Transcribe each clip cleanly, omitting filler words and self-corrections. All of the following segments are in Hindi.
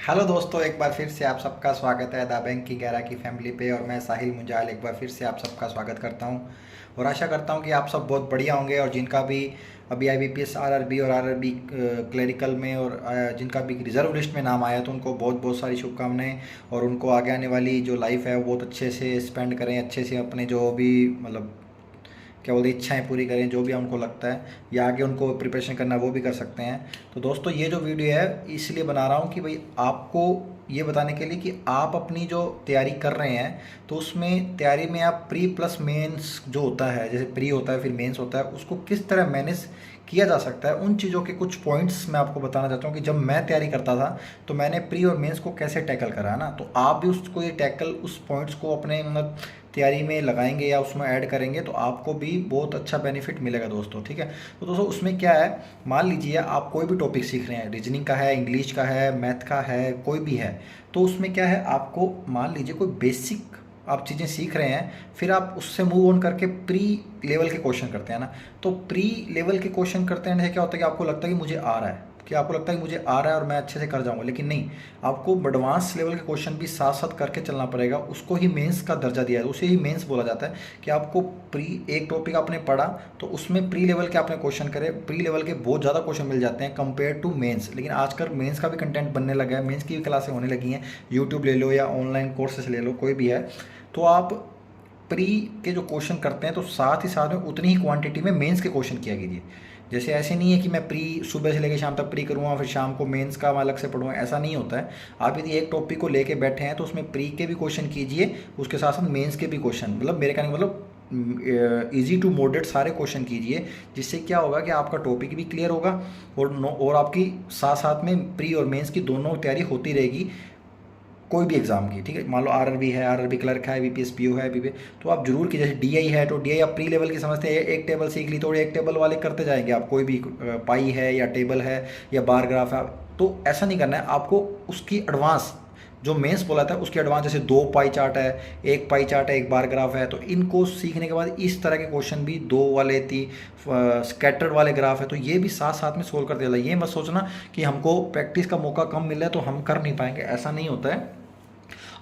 हेलो दोस्तों, एक बार फिर से आप सबका स्वागत है द बैंक की गैरा की फैमिली पे। और मैं साहिल मुंजाल एक बार फिर से आप सबका स्वागत करता हूं और आशा करता हूं कि आप सब बहुत बढ़िया होंगे। और जिनका भी अभी आईबीपीएस आरआरबी और आरआरबी क्लरिकल में और जिनका भी रिजर्व लिस्ट में नाम आया तो उनको बहुत बहुत सारी शुभकामनाएं। और उनको आगे आने वाली जो लाइफ है वो बहुत अच्छे से स्पेंड करें, अच्छे से अपने जो भी मतलब क्या बोलते हैं इच्छाएं पूरी करें, जो भी उनको लगता है या आगे उनको प्रिपरेशन करना वो भी कर सकते हैं। तो दोस्तों ये जो वीडियो है इसलिए बना रहा हूँ कि भाई आपको ये बताने के लिए कि आप अपनी जो तैयारी कर रहे हैं तो उसमें तैयारी में आप प्री प्लस मेंस जो होता है, जैसे प्री होता है फिर मेंस होता है, उसको किस तरह मैनेज किया जा सकता है। उन चीज़ों के कुछ पॉइंट्स मैं आपको बताना चाहता हूँ कि जब मैं तैयारी करता था तो मैंने प्री और मेंस को कैसे टैकल करा है ना। तो आप भी उसको ये टैकल उस पॉइंट्स को अपने मतलब तैयारी में लगाएंगे या उसमें ऐड करेंगे तो आपको भी बहुत अच्छा बेनिफिट मिलेगा दोस्तों। ठीक है, तो दोस्तों उसमें क्या है, मान लीजिए आप कोई भी टॉपिक सीख रहे हैं, रीजनिंग का है, इंग्लिश का है, मैथ का है, कोई भी है। तो उसमें क्या है, आपको मान लीजिए कोई बेसिक आप चीज़ें सीख रहे हैं, फिर आप उससे मूव ऑन करके प्री लेवल के क्वेश्चन करते हैं ना। तो प्री लेवल के क्वेश्चन करते हैं क्या होता है कि आपको लगता है कि मुझे आ रहा है, कि आपको लगता है कि मुझे आ रहा है और मैं अच्छे से कर जाऊंगा, लेकिन नहीं, आपको एडवांस लेवल के क्वेश्चन भी साथ साथ करके चलना पड़ेगा। उसको ही मेंस का दर्जा दिया है, उसे ही मेंस बोला जाता है कि आपको प्री एक टॉपिक आपने पढ़ा तो उसमें प्री लेवल के आपने क्वेश्चन करे, प्री लेवल के बहुत ज़्यादा क्वेश्चन मिल जाते हैं कंपेयर टू मेंस। लेकिन आजकल मेंस का भी कंटेंट बनने लगा है, मेंस की भी क्लासें होने लगी हैं, यूट्यूब ले लो या ऑनलाइन कोर्सेस ले लो, कोई भी है। तो आप प्री के जो क्वेश्चन करते हैं तो साथ ही साथ में उतनी ही क्वांटिटी में मेंस के क्वेश्चन किया कीजिए। जैसे ऐसे नहीं है कि मैं प्री सुबह से लेकर शाम तक प्री करूँगा फिर शाम को मेंस का मैं अलग से पढ़ूँगा, ऐसा नहीं होता है। आप यदि एक टॉपिक को लेके बैठे हैं तो उसमें प्री के भी क्वेश्चन कीजिए, उसके साथ साथ मेंस के भी क्वेश्चन, मतलब मेरे कहने का मतलब इजी टू मॉडरेट सारे क्वेश्चन कीजिए। जिससे क्या होगा कि आपका टॉपिक भी क्लियर होगा और आपकी साथ साथ में प्री और मेंस की दोनों तैयारी होती रहेगी कोई भी एग्जाम की। ठीक है, मान लो आरआरबी है, आरआरबी क्लर्क है, बीपीएस पीओ है, बीपी, तो आप जरूर की, जैसे डीआई है तो डीआई आप प्री लेवल की समझते हैं, एक टेबल सीख ली तो एक टेबल वाले करते जाएंगे आप, कोई भी पाई है या टेबल है या बार ग्राफ है। तो ऐसा नहीं करना है आपको, उसकी एडवांस जो मेंस बोला था उसके एडवांस, जैसे दो पाई चार्ट है, एक पाई चार्ट है, एक बार ग्राफ है, तो इनको सीखने के बाद इस तरह के क्वेश्चन भी दो वाले स्कैटर्ड वाले ग्राफ है तो ये भी साथ साथ में सोल्व कर देगा। ये मत सोचना कि हमको प्रैक्टिस का मौका कम मिल रहा है तो हम कर नहीं पाएंगे, ऐसा नहीं होता है।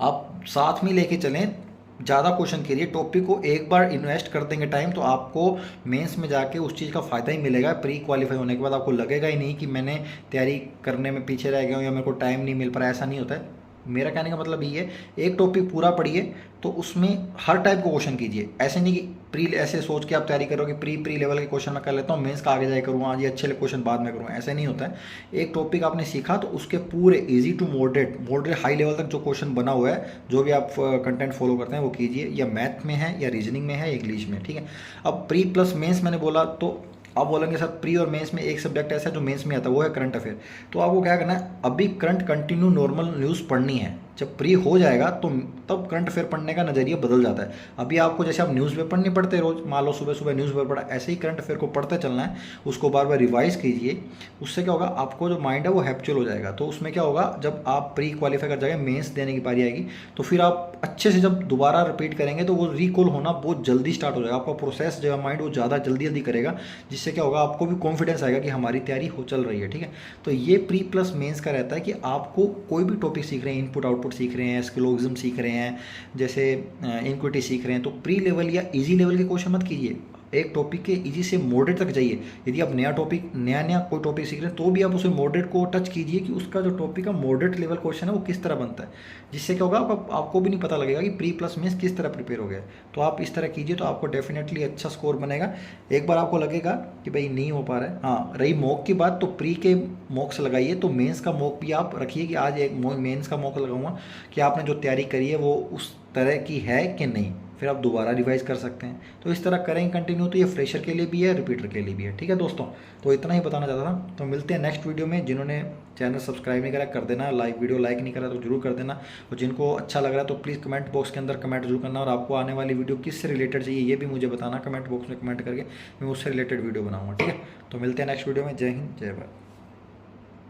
आप साथ में लेके चलें, ज़्यादा क्वेश्चन के लिए टॉपिक को एक बार इन्वेस्ट कर देंगे टाइम तो आपको मेंस में जाके उस चीज़ का फ़ायदा ही मिलेगा। प्री क्वालिफाई होने के बाद आपको लगेगा ही नहीं कि मैंने तैयारी करने में पीछे रह गया हूँ या मेरे को टाइम नहीं मिल पा रहा है, ऐसा नहीं होता है। मेरा कहने का मतलब ये है, एक टॉपिक पूरा पढ़िए तो उसमें हर टाइप का क्वेश्चन कीजिए। ऐसे नहीं कि प्री ऐसे सोच के आप तैयारी करोगे प्री लेवल के क्वेश्चन मैं कर लेता हूँ, मेंस का आगे जाए करूँगा, आज ये अच्छे क्वेश्चन बाद में करूँगा, ऐसे नहीं होता है। एक टॉपिक आपने सीखा तो उसके पूरे easy to moderate high level तक जो क्वेश्चन बना हुआ है, जो भी आप कंटेंट फॉलो करते हैं वो कीजिए, या मैथ में है या रीजनिंग में है या इंग्लिश में। ठीक है, अब प्री प्लस मेंस मैंने बोला तो आप बोलेंगे सर प्री और मेंस में एक सब्जेक्ट ऐसा है जो मेंस में आता है, वो है करंट अफेयर। तो आपको क्या करना है, अभी करंट कंटिन्यू नॉर्मल न्यूज़ पढ़नी है। जब प्री हो जाएगा तो तब करंट अफेयर पढ़ने का नज़रिया बदल जाता है। अभी आपको जैसे आप न्यूज़पेपर नहीं पढ़ते रोज, मान लो सुबह सुबह न्यूज़पेपर पढ़ा, ऐसे ही करंट अफेयर को पढ़ते चलना है, उसको बार बार रिवाइज कीजिए। उससे क्या होगा, आपको जो माइंड है वो हैप्चुअल हो जाएगा। तो उसमें क्या होगा, जब आप प्री क्वालिफाई कर जाएंगे, मेंस देने की बारी आएगी तो फिर आप अच्छे से जब दोबारा रिपीट करेंगे तो वो रिकॉल होना बहुत जल्दी स्टार्ट हो जाएगा। आपका प्रोसेस जो है माइंड वो ज़्यादा जल्दी जल्दी करेगा, जिससे क्या होगा, आपको भी कॉन्फिडेंस आएगा कि हमारी तैयारी हो चल रही है। ठीक है, तो ये प्री प्लस मेंस का रहता है कि आपको कोई भी टॉपिक सीख रहे हैं, इनपुट आउटपुट सीख रहे हैं, स्किलोगिज्म सीख रहे हैं, जैसे इक्विटी सीख रहे हैं, तो प्री लेवल या इजी लेवल के क्वेश्चन मत कीजिए, एक टॉपिक के इजी से मॉडरेट तक जाइए। यदि आप नया कोई टॉपिक सीख रहे हैं तो भी आप उसे मॉडरेट को टच कीजिए कि उसका जो टॉपिक का मॉडरेट लेवल क्वेश्चन है वो किस तरह बनता है। जिससे क्या होगा, आपको भी नहीं पता लगेगा कि प्री प्लस में किस तरह प्रिपेयर हो गया। तो आप इस तरह कीजिए तो आपको डेफिनेटली अच्छा स्कोर बनेगा। एक बार आपको लगेगा कि भाई नहीं हो पा रहा है, हाँ रही मॉक की बात, तो प्री के मॉक्स लगाइए तो मेंस का मॉक भी आप रखिए कि आज एक मेंस का मॉक लगाऊंगा कि आपने जो तैयारी करी है वो उस तरह की है कि नहीं, फिर आप दोबारा रिवाइज कर सकते हैं। तो इस तरह करेंगे कंटिन्यू, तो ये फ्रेशर के लिए भी है, रिपीटर के लिए भी है। ठीक है दोस्तों, तो इतना ही बताना चाहता था। तो मिलते हैं नेक्स्ट वीडियो में। जिन्होंने चैनल सब्सक्राइब नहीं करा कर देना, वीडियो लाइक नहीं करा तो जरूर कर देना, और जिनको अच्छा लग रहा है तो प्लीज़ कमेंट बॉक्स के अंदर कमेंट जरूर करना। और आपको आने वाली वीडियो किससे रिलेटेड चाहिए ये भी मुझे बताना कमेंट बॉक्स में कमेंट करके, मैं उससे रिलेटेड वीडियो बनाऊँगा। ठीक है, तो मिलते हैं नेक्स्ट वीडियो में। जय हिंद, जय भारत।